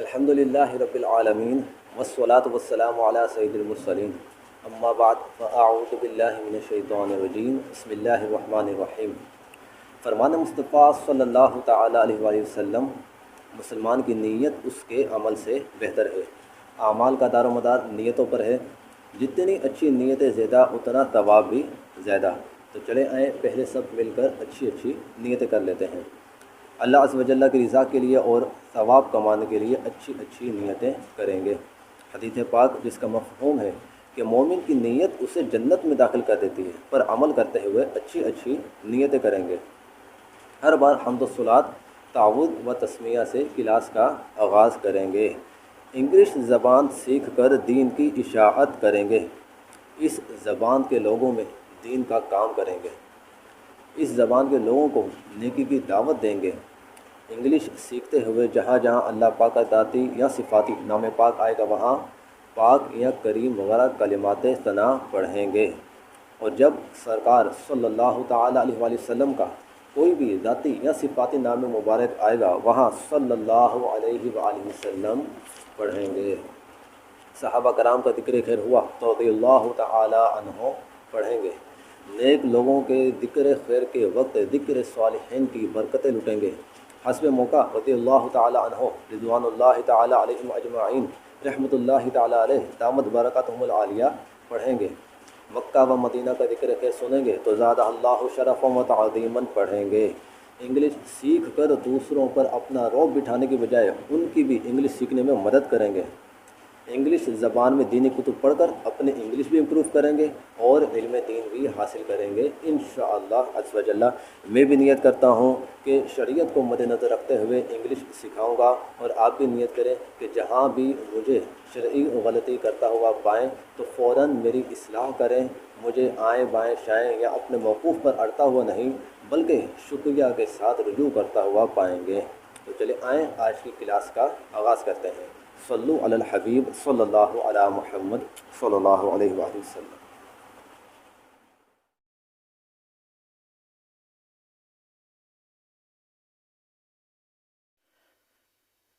अल्हम्दुलिल्लाहि रब्बिल आलमीन वस्सलातु वस्सलामु अला सय्यिदिल मुरसलीन अम्मा बाद फ़अऊज़ु बिल्लाहि मिनश शैतानिर रजीम बिस्मिल्लाहिर रहमानिर रहीम। फरमान मुस्तफ़ा सल्लल्लाहु तआला अलैहि वसल्लम, मुसलमान की नीयत उसके अमल से बेहतर है। आमाल का दारोमदार नीयतों पर है। जितनी अच्छी नीयतें ज़्यादा उतना तवाब भी ज़्यादा। तो चले आए पहले सब मिलकर अच्छी अच्छी नीयतें कर लेते हैं। अल्लाह अज़्ज़ व जल्ल की रज़ा के लिए और सवाब कमाने के लिए अच्छी अच्छी नीयतें करेंगे। हदीस पाक जिसका मफ़हूम है कि मोमिन की नीयत उसे जन्नत में दाखिल कर देती है, पर अमल करते हुए अच्छी अच्छी नीयतें करेंगे। हर बार हम्द व सलात, तावुद व तस्मिया से क्लास का आगाज़ करेंगे। इंग्लिश ज़बान सीख कर दीन की इशाअत करेंगे। इस ज़बान के लोगों में दीन का काम करेंगे। इस ज़बान के लोगों को नेकी की दावत देंगे। इंग्लिश सीखते हुए जहाँ जहाँ अल्लाह पाक का ज़ाती या सिफ़ाती नाम पाक आएगा वहाँ पाक या करीम वगैरह कलिमात सना पढ़ेंगे। और जब सरकार सल्लल्लाहु तआला अलैहि वसल्लम का कोई भी ज़ाती या सिफ़ाती नाम मुबारक आएगा वहाँ सल्लल्लाहु अलैहि वसल्लम पढ़ेंगे। सहाबा कराम का ज़िक्र खैर हुआ तो रज़ियल्लाहु तआला अन्हु पढ़ेंगे। नेक लोगों के ज़िक्र खैर के वक्त ज़िक्र सालिहीन की बरकतें लुटेंगे। हस्ब मौका रज़ियल्लाहु तआला अन्हु रिज़वानुल्लाहि तआला अलैहिम अजमाइन रहमतुल्लाहि तआला अलैहि दामत बरकतहुमुल आलिया पढ़ेंगे। मक्का व मदीना का ज़िक्र खैर सुनेंगे तो ज़ादा अल्लाहु शरफ़न व तअज़ीमन पढ़ेंगे। इंग्लिश सीख कर दूसरों पर अपना रौब बिठाने के बजाय उनकी भी इंग्लिश सीखने में मदद करेंगे। इंग्लिश ज़बान में दीनी कुतुब पढ़कर अपने इंग्लिश भी इम्प्रूव करेंगे और इल्म दीन भी हासिल करेंगे इंशाअल्लाह अज़्ज़ व जल्ला। मैं भी नियत करता हूँ कि शरीयत को मद्देनज़र रखते हुए इंग्लिश सिखाऊंगा और आप भी नियत करें कि जहाँ भी मुझे शरई गलती करता हुआ पाएँ तो फ़ौरन मेरी इस्लाह करें। मुझे आएँ बाएँ शाएँ या अपने मौक़ूफ़ पर अड़ता हुआ नहीं बल्कि शुक्रिया के साथ रुजू करता हुआ पाएंगे। तो चले आएँ आज की क्लास का आगाज़ करते हैं। सल्लु अलल हबीब सल्लल्लाहु अला मुहम्मद सल्लल्लाहु अलैहि वसल्लम।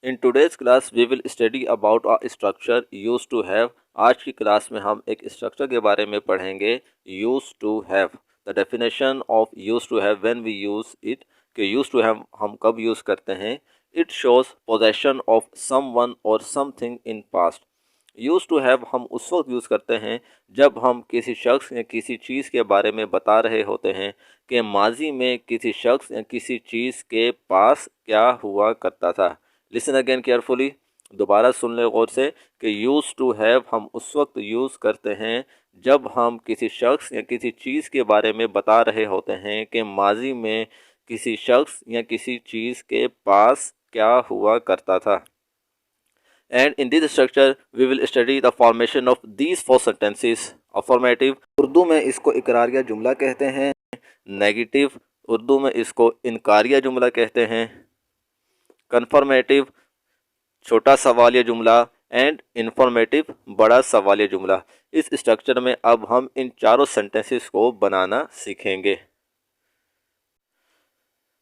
In today's class we will study about a structure use to have. आज की क्लास में हम एक स्ट्रक्चर के बारे में पढ़ेंगे, use to have. The definition of use to have when we use it, कि यूज टू हैव हम कब यूज़ करते हैं। It shows possession of someone और something in past. Use to have हम उस वक्त यूज़ करते हैं जब हम किसी शख्स या किसी चीज़ के बारे में बता रहे होते हैं कि माजी में किसी शख्स या किसी चीज़ के पास क्या हुआ करता था। लिसन अगेन केयरफुली, दोबारा सुन ले गौर से कि यूज़ टू हैव हम उस वक्त यूज़ करते हैं जब हम किसी शख्स या किसी चीज़ के बारे में बता रहे होते हैं कि माजी में किसी शख्स या किसी चीज़ के पास क्या हुआ करता था। And in this structure we will study the formation of these four sentences. Affirmative Urdu में इसको इकरारिया जुमला कहते हैं। नेगेटिव उर्दू में इसको इनकारिया जुमला कहते हैं। कन्फर्मेटिव छोटा सवालिया जुमला एंड इन्फॉर्मेटिव बड़ा सवालिया जुमला। इस स्ट्रक्चर में अब हम इन चारों सेंटेंसेस को बनाना सीखेंगे।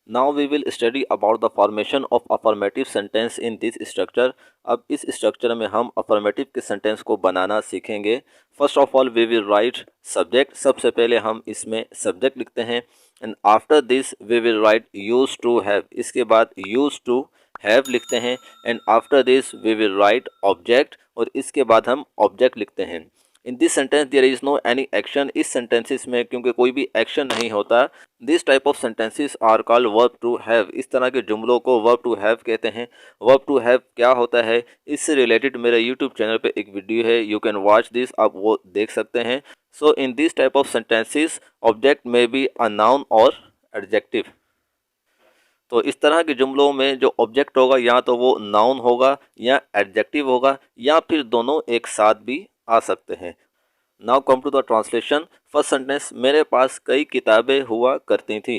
Now we will study about the formation of affirmative sentence in this structure. अब इस स्ट्रक्चर में हम अफर्मेटिव के सेंटेंस को बनाना सीखेंगे। First of all we will write subject. सबसे पहले हम इसमें सब्जेक्ट लिखते हैं। And after this we will write use to have. इसके बाद यूज टू हैव लिखते हैं। And after this we will write object, और इसके बाद हम ऑब्जेक्ट लिखते हैं। In this sentence there is no any action. इस सेंटेंसेस में क्योंकि कोई भी एक्शन नहीं होता, this type of sentences are called verb to have. इस तरह के जुमलों को वर्ब टू हैव कहते हैं। वर्ब टू हैव क्या होता है, इससे रिलेटेड मेरे यूट्यूब चैनल पे एक वीडियो है, यू कैन वॉच दिस, आप वो देख सकते हैं। So in this type of sentences object में बी अ नाउन और एडजेक्टिव। तो इस तरह के जुमलों में जो ऑब्जेक्ट होगा या तो वो नाउन होगा या एडजेक्टिव होगा या फिर दोनों एक साथ भी आ सकते हैं। Now come to the translation. First sentence, मेरे पास कई किताबें हुआ करती थी।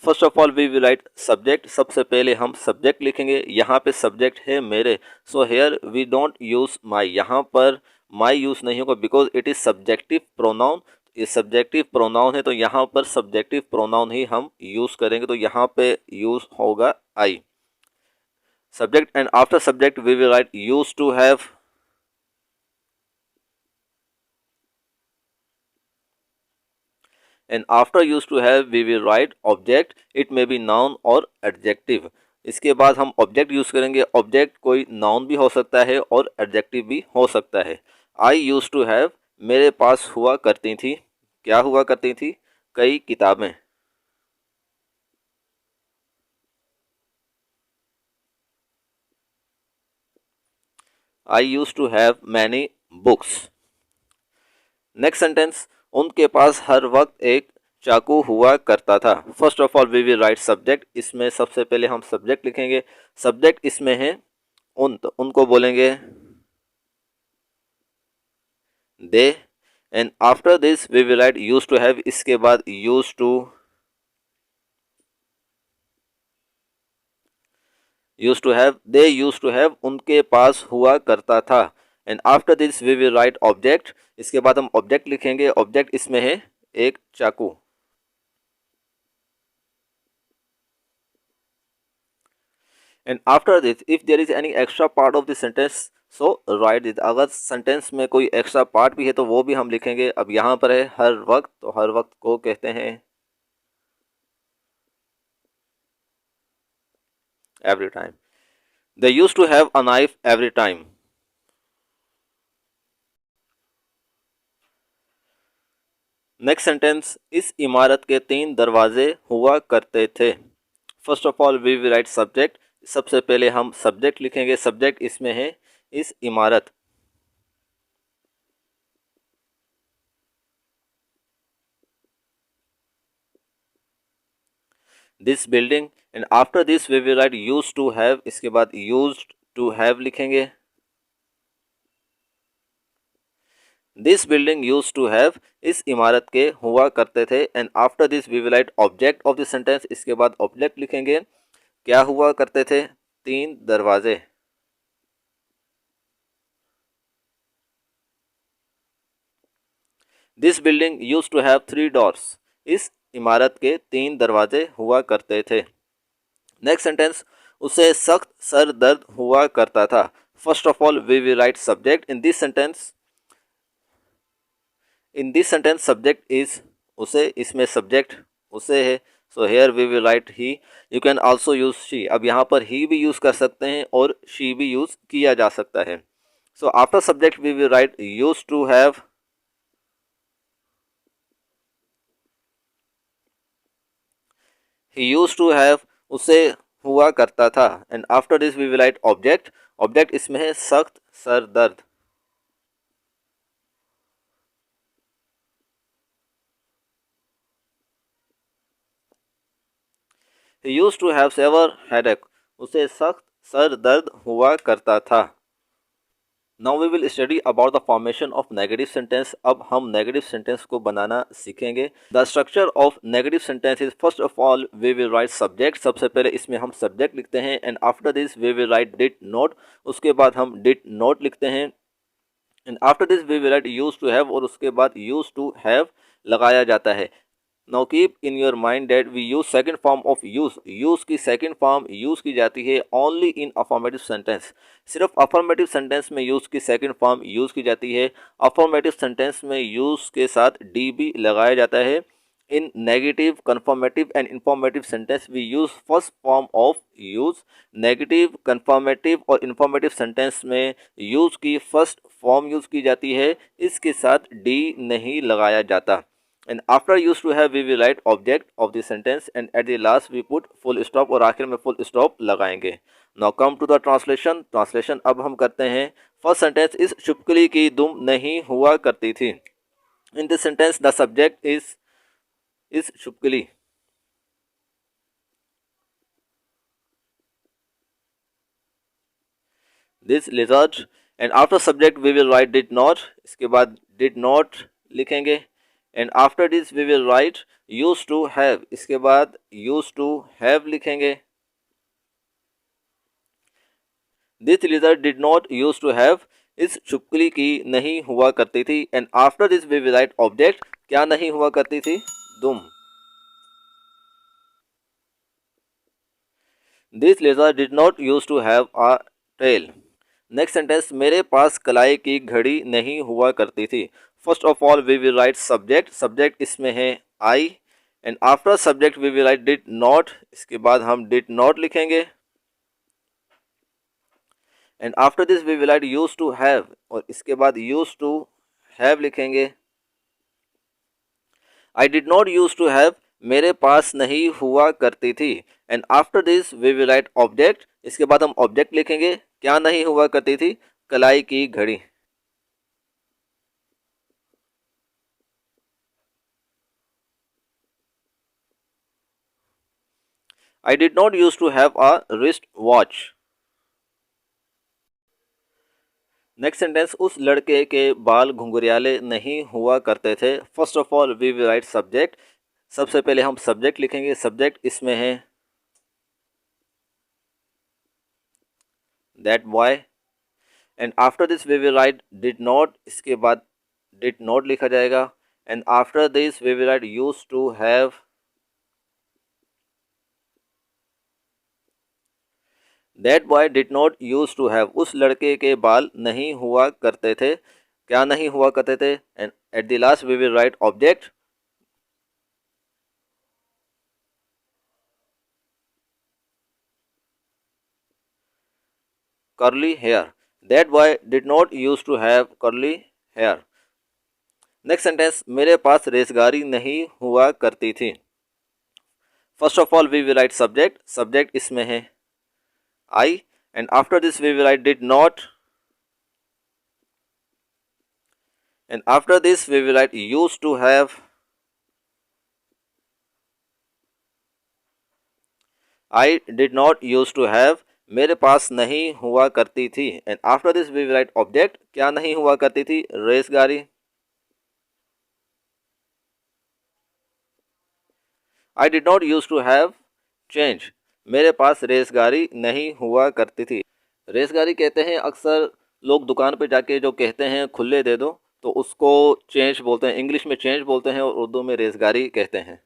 First of all we will write subject. सबसे पहले हम सब्जेक्ट लिखेंगे। यहाँ पे सब्जेक्ट है मेरे, so here we don't use my. यहाँ पर माई यूज़ नहीं होगा because it is subjective pronoun. ये सब्जेक्टिव प्रोनाउन है तो यहाँ पर सब्जेक्टिव प्रोनाउन ही हम यूज़ करेंगे, तो यहाँ पे यूज़ होगा आई। subject, and after subject we will write used to have. And after used to have we will write object, it may be noun और adjective. इसके बाद हम ऑब्जेक्ट यूज़ करेंगे. ऑब्जेक्ट कोई नाउन भी हो सकता है और एडजेक्टिव भी हो सकता है. आई यूज़ टू हैव, मेरे पास हुआ करती थी. क्या हुआ करती थी? कई किताबें. I use to have many books. Next sentence, उनके पास हर वक्त एक चाकू हुआ करता था. First of all we will write subject. इसमें सबसे पहले हम सब्जेक्ट लिखेंगे. सब्जेक्ट इसमें है उन, तो उनको बोलेंगे they. And after this we will write use to have. इसके बाद use to have. They use to have, उनके पास हुआ करता था. And after this we will write object. इसके बाद हम ऑब्जेक्ट लिखेंगे. ऑब्जेक्ट इसमें है एक चाकू. And after this if there is any extra part of the sentence so write it. अगर सेंटेंस में कोई एक्स्ट्रा पार्ट भी है तो वो भी हम लिखेंगे. अब यहाँ पर है हर वक्त, तो हर वक्त को कहते हैं every time. They use to have a knife every time. Next sentence, इस इमारत के 3 दरवाजे हुआ करते थे. First of all we will write subject. सबसे पहले हम सब्जेक्ट लिखेंगे. सब्जेक्ट इसमें है इस इमारत. This building. And after this we will write use to have. इसके बाद यूज्ड टू हैव लिखेंगे. This building use to have, इस इमारत के हुआ करते थे. And after this we will write object of this sentence. इसके बाद ऑब्जेक्ट लिखेंगे. क्या हुआ करते थे? 3 दरवाजे. This building use to have 3 doors. इस इमारत के 3 दरवाजे हुआ करते थे. नेक्स्ट सेंटेंस, उसे सख्त सर दर्द हुआ करता था. First of all we will write subject. In this sentence subject is उसे. इसमें सब्जेक्ट उसे है. So here we will write he. You can also use she. अब यहाँ पर ही भी यूज कर सकते हैं और शी भी यूज किया जा सकता है. So after subject we will write use to have. He use to have, उसे हुआ करता था. And after this we will write object. Object इसमें है सख्त सर दर्द. He used to have severe headache. उसे सख्त सर दर्द हुआ करता था. Now we will study about the formation of negative sentence. अब हम negative sentence को बनाना सीखेंगे. The structure of negative sentence is first of all we will write subject. सबसे पहले इसमें हम subject लिखते हैं. And after this we will write did not. उसके बाद हम did not लिखते हैं. And after this we will write used to have. और उसके बाद used to have लगाया जाता है. Now keep in your mind that we use second form of use. use की second form use की जाती है only in affirmative sentence. सिर्फ affirmative sentence में use की second form use की जाती है. affirmative sentence में use के साथ d भी लगाया जाता है. In negative, confirmative and informative sentence we use first form of use. Negative, confirmative और informative sentence में use की first form use की जाती है. इसके साथ d नहीं लगाया जाता. And after used to have we will write object of the sentence and at the last we put full stop और आखिर में full stop लगाएंगे. Now come to the translation. Translation अब हम करते हैं. First sentence is चुपकली की दुम नहीं हुआ करती थी. In this sentence the subject is चुपकली. This lizard. And after subject we will write did not. इसके बाद did not लिखेंगे. And after this we will write use to have. इसके बाद यूज टू हैव लिखेंगे. This lizard did not use to have. इस चुपकली की नहीं हुआ करती थी. And after this we will write object. क्या नहीं हुआ करती थी? दुम. This lizard did not use to have a tail. Next sentence, मेरे पास कलाई की घड़ी नहीं हुआ करती थी। First of all we will write subject, subject इसमें है I, and after subject we will write did not, इसके बाद हम डिड नॉट लिखेंगे, and after this we will write use to have, और इसके बाद यूज टू हैव लिखेंगे। I did not use to have, मेरे पास नहीं हुआ करती थी, and after this we will write object, इसके बाद हम ऑब्जेक्ट लिखेंगे। क्या नहीं हुआ करती थी? कलाई की घड़ी। I did not use to have a wrist watch. Next sentence, उस लड़के के बाल घुंघरियाले नहीं हुआ करते थे। First of all we will write subject, सबसे पहले हम सब्जेक्ट लिखेंगे। सब्जेक्ट इसमें है that boy, and after this we will write did not, इसके बाद डिड नॉट लिखा जाएगा, and after this we will write use to have. That boy did not use to have, उस लड़के के बाल नहीं हुआ करते थे। क्या नहीं हुआ करते थे? And at the last we will write object. Curly hair, that boy did not use to have curly hair. Next sentence, मेरे पास रेसगाड़ी नहीं हुआ करती थी। First of all we will write subject, subject इसमें है I, and after this we will write did not, and after this we will write use to have. I did not use to have, मेरे पास नहीं हुआ करती थी, and after this we will write object. क्या नहीं हुआ करती थी? रेसगाड़ी। I did not use to have change, मेरे पास रेसगाड़ी नहीं हुआ करती थी। रेसगाड़ी कहते हैं अक्सर लोग दुकान पे जाके जो कहते हैं खुले दे दो, तो उसको चेंज बोलते हैं, इंग्लिश में चेंज बोलते हैं और उर्दू में रेसगाड़ी कहते हैं।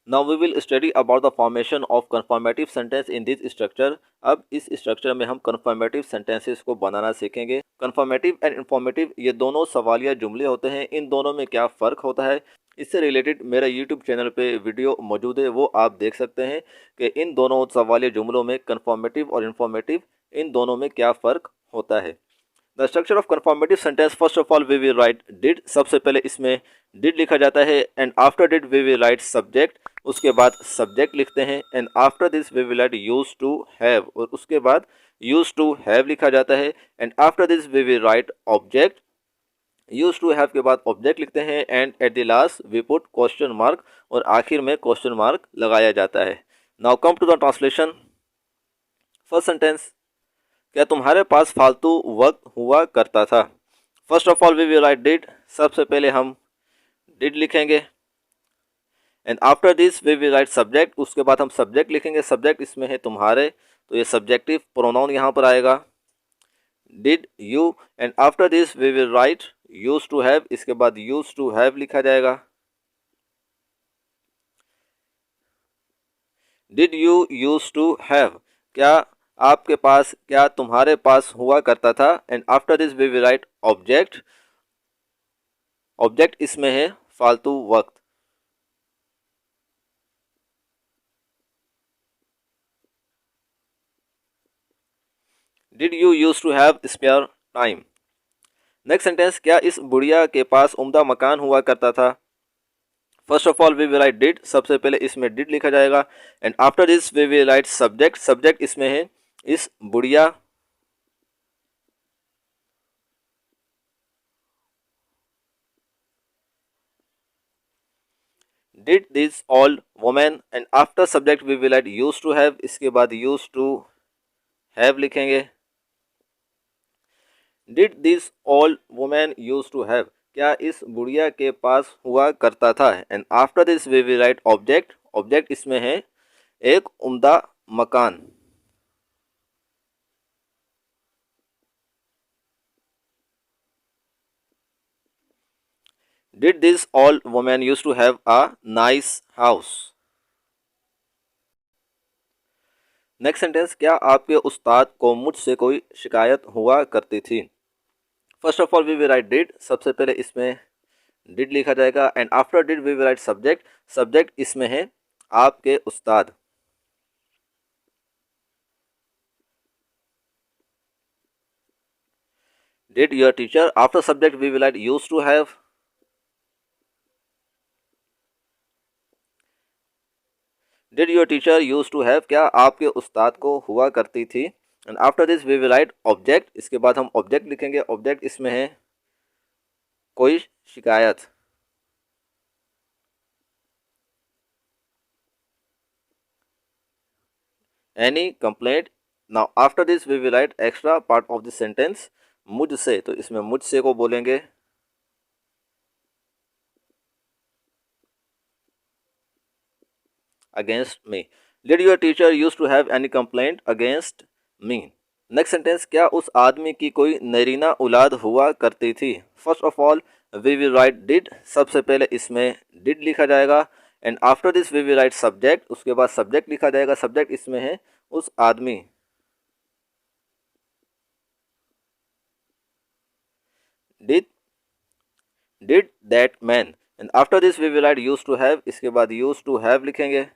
Now we will study about the formation of confirmative sentence in this structure. अब इस स्ट्रक्चर में हम कन्फर्मेटिव सेंटेंसेस को बनाना सीखेंगे। कन्फर्मेटिव एंड इन्फॉर्मेटिव ये दोनों सवालिया जुमले होते हैं, इन दोनों में क्या फ़र्क होता है, इससे रिलेटेड मेरा यूट्यूब चैनल पे वीडियो मौजूद है, वो आप देख सकते हैं कि इन दोनों सवालिया जुमलों में कन्फर्मेटिव और इन्फॉर्मेटिव इन दोनों में क्या फ़र्क होता है। The structure of confirmative sentence, first of all we will write did, सबसे पहले इसमें डिड लिखा जाता है, and after did we will write subject, उसके बाद सब्जेक्ट लिखते हैं, and after this we will write use to have, और उसके बाद यूज टू हैव लिखा जाता है, and after this we will write object. Use to have के बाद ऑब्जेक्ट लिखते हैं, and at the last we put question mark, और आखिर में क्वेश्चन मार्क लगाया जाता है। Now come to the translation. First sentence, क्या तुम्हारे पास फालतू वक्त हुआ करता था? First of all we will write did, सबसे पहले हम डिड लिखेंगे, and after this we will write subject, उसके बाद हम सब्जेक्ट लिखेंगे। सब्जेक्ट इसमें है तुम्हारे, तो ये सब्जेक्टिव प्रोनाउन यहाँ पर आएगा, did you, and after this we will write use to have, इसके बाद यूज टू हैव लिखा जाएगा। Did you use to have, क्या आपके पास, क्या तुम्हारे पास हुआ करता था, and after this we will write object. Object इसमें है फालतू वक्त। Did you use to have spare time. Next sentence, क्या इस बुढ़िया के पास उम्दा मकान हुआ करता था? First of all we will write did, सबसे पहले इसमें डिड लिखा जाएगा, and after this we will write subject. Subject इसमें है इस बुढ़िया, did this old women, and after subject we will write use to have, इसके बाद यूज टू हैव लिखेंगे। Did this old women use to have, क्या इस बुढ़िया के पास हुआ करता था, and after this we will write object. Object इसमें है एक उम्दा मकान। Did this old women use to have a nice house. Next sentence, क्या आपके उस्ताद को मुझसे कोई शिकायत हुआ करती थी। First of all we will write did, सबसे पहले इसमें डिड लिखा जाएगा and after did we will write subject, subject इसमें है आपके उस्ताद। Did your teacher, after subject we will write used to have. Did your teacher used to have, क्या आपके उस्ताद को हुआ करती थी। And after this we will write object, इसके बाद हम ऑब्जेक्ट लिखेंगे, ऑब्जेक्ट इसमें है कोई शिकायत। Any complaint. Now after this we will write extra part of this sentence, मुझसे, तो इसमें मुझसे को बोलेंगे against me. Did your teacher use to have any complaint against me. Next sentence, क्या उस आदमी की कोई नरीना औलाद हुआ करती थी। First of all we will write did, सबसे पहले इसमें डिड लिखा जाएगा and after this we will write subject, उसके बाद सब्जेक्ट लिखा जाएगा, सब्जेक्ट इसमें है उस आदमी। Did that man and after this we will write use to have, इसके बाद यूज टू हैव लिखेंगे।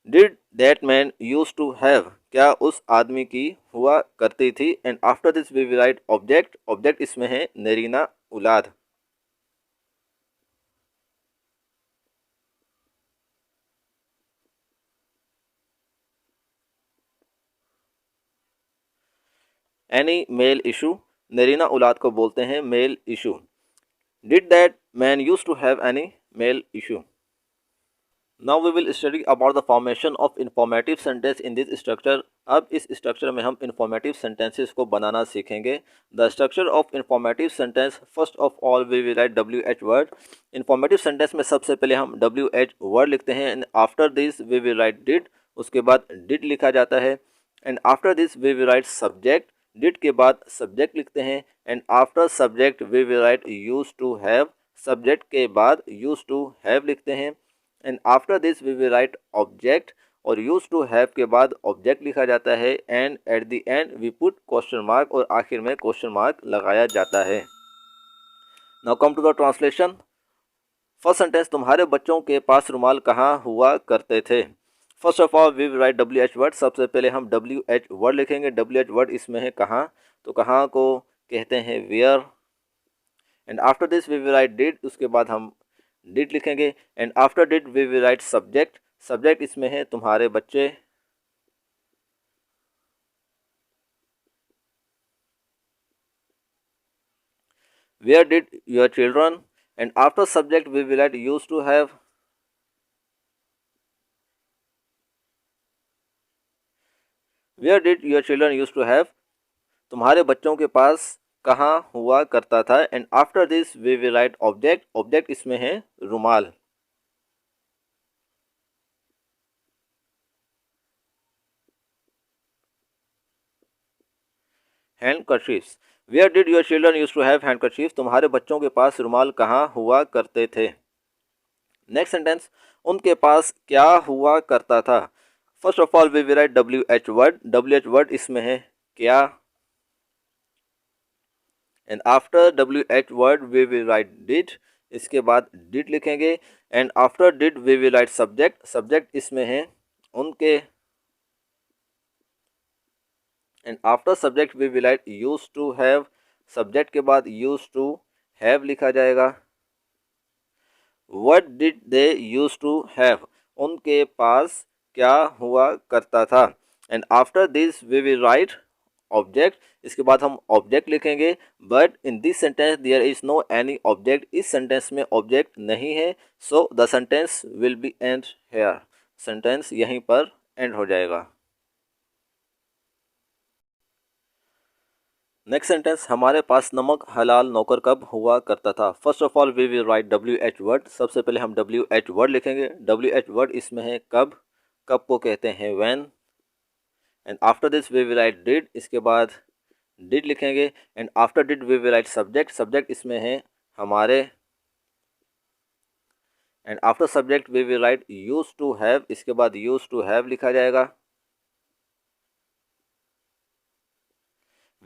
Did that man use to have, क्या उस आदमी की हुआ करती थी and after this we will write object, object इसमें है नरीना औलाद। एनी मेल इशू, नरीना औलाद को बोलते हैं male issue. Did that man use to have any male issue. Now we will study about the formation of informative sentence in this structure. अब इस structure में हम इंफॉर्मेटिव सेंटेंसेस को बनाना सीखेंगे। The structure of informative sentence, first of all we will write WH word. Informative sentence में सबसे पहले हम WH वर्ड लिखते हैं and after this we will write did, उसके बाद डिड लिखा जाता है and after this we will write subject, did के बाद सब्जेक्ट लिखते हैं and after subject we will write use to have, subject के बाद यूज टू हैव लिखते हैं and after this we will write object, और यूज टू हैव के बाद ऑब्जेक्ट लिखा जाता है and at the end we put question mark, और आखिर में क्वेश्चन मार्क लगाया जाता है। Now come to the translation. First sentence, तुम्हारे बच्चों के पास रुमाल कहाँ हुआ करते थे। First of all we will write WH word, सबसे पहले हम WH वर्ड लिखेंगे। WH वर्ड इसमें है कहाँ, तो कहाँ को कहते हैं where and after this we will write did, उसके बाद हम डिड लिखेंगे and after did we will write subject, subject इसमें है तुम्हारे बच्चे। Where did your children and after subject we will write use to have. Where did your children use to have, तुम्हारे बच्चों के पास कहाँ हुआ करता था and after this we will write object, object इसमें है रुमाल। Handkerchiefs, where did your children use to have handkerchiefs, तुम्हारे बच्चों के पास रुमाल कहाँ हुआ करते थे। नेक्स्ट सेंटेंस, उनके पास क्या हुआ करता था। First of all we will write WH word, WH word इसमें है क्या and after WH word we will write did, इसके बाद डिड लिखेंगे and after did we will write subject, subject इसमें है उनके and after subject we will write use to have, subject के बाद यूज टू हैव लिखा जाएगा। What did they use to have, उनके पास क्या हुआ करता था and after this we will write object, इसके बाद हम ऑब्जेक्ट लिखेंगे but in this sentence there is no any object, इस सेंटेंस में ऑब्जेक्ट नहीं है, so the sentence will be end here, sentence यहीं पर एंड हो जाएगा। नेक्स्ट सेंटेंस, हमारे पास नमक हलाल नौकर कब हुआ करता था। First of all we will write WH word, सबसे पहले हम WH वर्ड लिखेंगे। WH वर्ड इसमें है कब, कब को कहते हैं when and after this we will write did, इसके बाद डिड लिखेंगे and after did we will write subject, subject इसमें है हमारे and after subject we will write used to have, इसके बाद यूज्ड टू हैव लिखा जाएगा।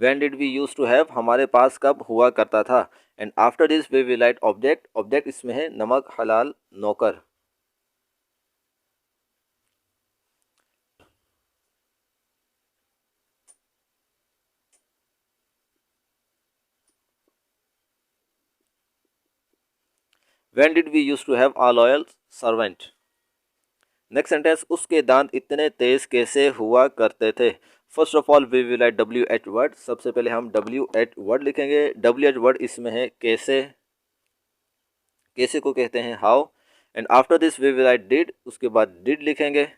When did we use to have, हमारे पास कब हुआ करता था। And after this we will write object, object इसमें है नमक हलाल नौकर। When did we use to have a loyal servant. Next sentence, उसके दांत इतने तेज कैसे हुआ करते थे। First of all we will write W H word, सबसे पहले हम डब्ल्यू एच वर्ड लिखेंगे। डब्ल्यू एच वर्ड इसमें है कैसे, कैसे को कहते हैं how. And after this we will write did, उसके बाद डिड लिखेंगे।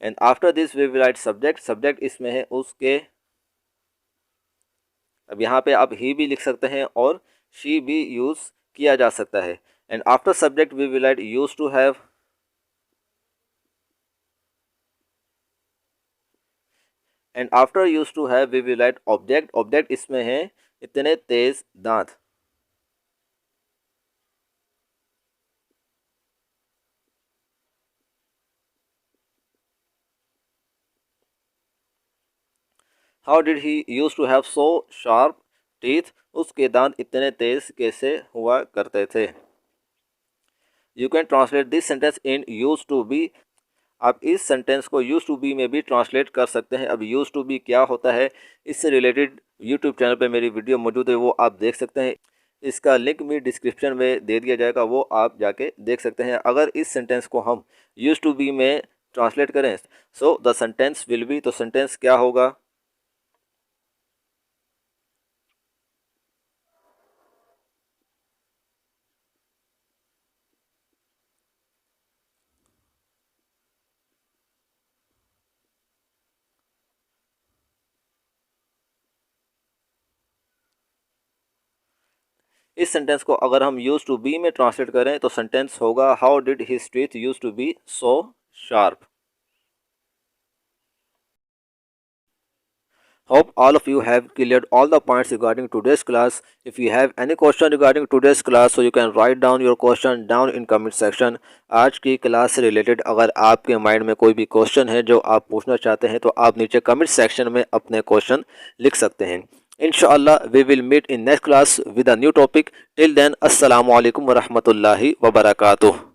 And after this we will write subject, subject इसमें है उसके। अब यहाँ पे आप ही भी लिख सकते हैं और शी भी यूज़ किया जा सकता है। And after subject we will write use to have. And after use to have we will write object, object इसमें है इतने तेज दांत। How did he use to have so sharp teeth, उसके दांत इतने तेज कैसे हुआ करते थे। You can translate this sentence in use to be, आप इस सेंटेंस को यूज टू बी में भी ट्रांसलेट कर सकते हैं। अब यूज टू बी क्या होता है, इससे रिलेटेड यूट्यूब चैनल पे मेरी वीडियो मौजूद है, वो आप देख सकते हैं। इसका लिंक भी डिस्क्रिप्शन में दे दिया जाएगा, वो आप जाके देख सकते हैं। अगर इस सेंटेंस को हम यूज टू बी में ट्रांसलेट करें, so the sentence will be, तो सेंटेंस क्या होगा। इस सेंटेंस को अगर हम यूज टू बी में ट्रांसलेट करें तो सेंटेंस होगा how did his teeth use to be so sharp. Hope all of you have cleared all the points regarding today's class. If you have any question regarding today's class, so you can write down your question down in comment section. आज की class से related अगर आपके mind में कोई भी question है जो आप पूछना चाहते हैं तो आप नीचे कमेंट सेक्शन में अपने क्वेश्चन लिख सकते हैं। इंशाअल्लाह we will meet in next class with a new topic. Till then अस्सलामु अलैकुम व रहमतुल्लाहि व बरकातुहू।